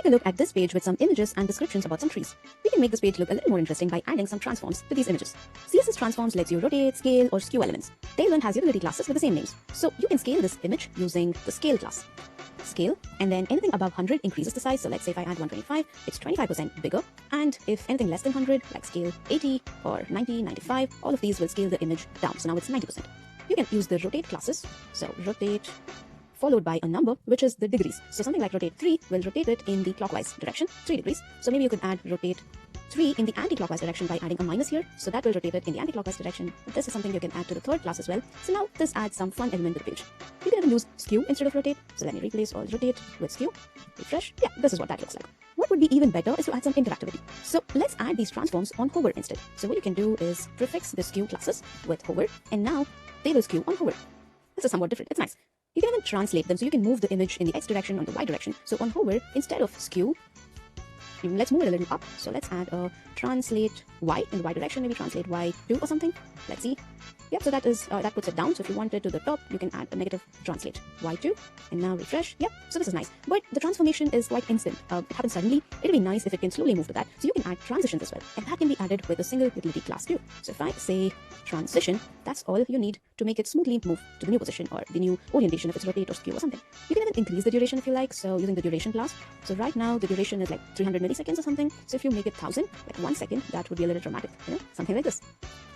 take a look at this page with some images and descriptions about some trees. We can make this page look a little more interesting by adding some transforms to these images. CSS transforms lets you rotate, scale, or skew elements. Tailwind has utility classes with the same names. So you can scale this image using the scale class. Scale, and then anything above 100 increases the size. So let's say if I add 125, it's 25% bigger. And if anything less than 100, like scale 80 or 90, 95, all of these will scale the image down. So now it's 90%. You can use the rotate classes. So rotate followed by a number, which is the degrees. So something like rotate 3 will rotate it in the clockwise direction, 3 degrees. So maybe you could add rotate 3 in the anti-clockwise direction by adding a minus here. So that will rotate it in the anti-clockwise direction. But this is something you can add to the third class as well. So now this adds some fun element to the page. You can even use skew instead of rotate. So let me replace all rotate with skew. Refresh. Yeah, this is what that looks like. What would be even better is to add some interactivity. So let's add these transforms on hover instead. So what you can do is prefix the skew classes with hover, and now they will skew on hover. This is somewhat different. It's nice. You can even translate them, so you can move the image in the X direction or the Y direction. So on hover, instead of skew, let's move it a little up. So let's add a translate Y in the Y direction, maybe translate Y2 or something. Let's see. Yep, so that puts it down. So if you want it to the top, you can add a negative translate Y2, and now refresh. Yep, so this is nice. But the transformation is quite instant. It happens suddenly. It'll be nice if it can slowly move to that. So you can add transitions as well, and that can be added with a single utility class too. So if I say transition, that's all you need to make it smoothly move to the new position or the new orientation if it's rotate or skew or something. You can even increase the duration if you like, so using the duration class. So right now the duration is like 300 milliseconds or something. So if you make it 1000, like 1 second, that would be a little dramatic, something like this.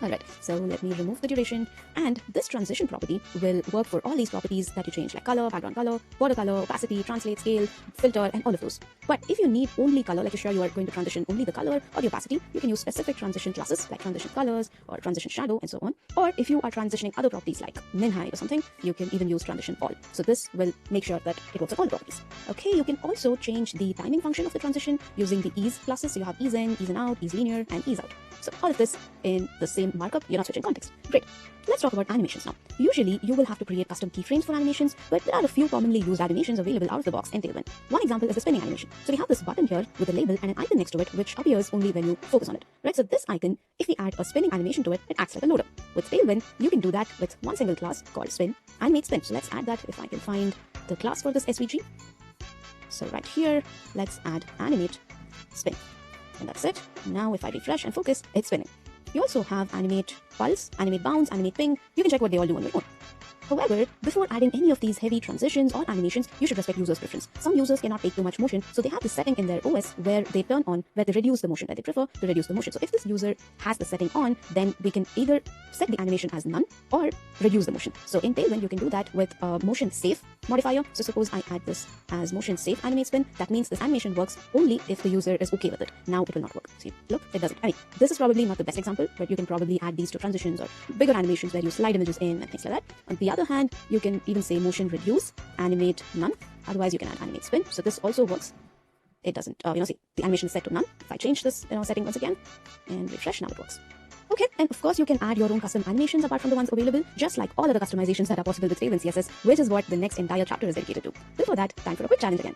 Alright, so let me remove the duration, and this transition property will work for all these properties that you change, like color, background color, border color, opacity, translate, scale, filter, and all of those. But if you need only color, like you're sure you are going to transition only the color or the opacity, you can use specific transition classes like transition colors or transition shadow and so on. Or if you are transitioning other properties like min height or something, you can even use transition all. So this will make sure that it works on all the properties. Okay, you can also change the timing function of the transition using the ease classes. So you have ease in out, ease linear, and ease out. So all of this in the same markup, you're not switching context. Great. Let's talk about animations now. Usually, you will have to create custom keyframes for animations, but there are a few commonly used animations available out of the box in Tailwind. One example is the spinning animation. So we have this button here with a label and an icon next to it, which appears only when you focus on it. Right? So this icon, if we add a spinning animation to it, it acts like a loader. With Tailwind, you can do that with one single class called spin, animate spin. So let's add that if I can find the class for this SVG. So right here, let's add animate spin. And that's it. Now if I refresh and focus, it's spinning. You also have animate pulse, animate bounce, animate ping. You can check what they all do on your own. However, before adding any of these heavy transitions or animations, you should respect users' preference. Some users cannot take too much motion, so they have this setting in their OS where they turn on, where they reduce the motion, where they prefer to reduce the motion. So if this user has the setting on, then we can either set the animation as none or reduce the motion. So in Tailwind, you can do that with a motion safe modifier. So suppose I add this as motion safe animate spin. That means this animation works only if the user is okay with it. Now it will not work. See, look, it doesn't. I mean, this is probably not the best example, but you can probably add these to transitions or bigger animations where you slide images in and things like that. On the other hand, you can even say motion reduce, animate none. Otherwise, you can add animate spin. So this also works. It doesn't, see, the animation is set to none. If I change this setting once again and refresh, now it works. Okay, and of course, you can add your own custom animations apart from the ones available, just like all other customizations that are possible with Tailwind CSS, which is what the next entire chapter is dedicated to. Before that, time for a quick challenge again.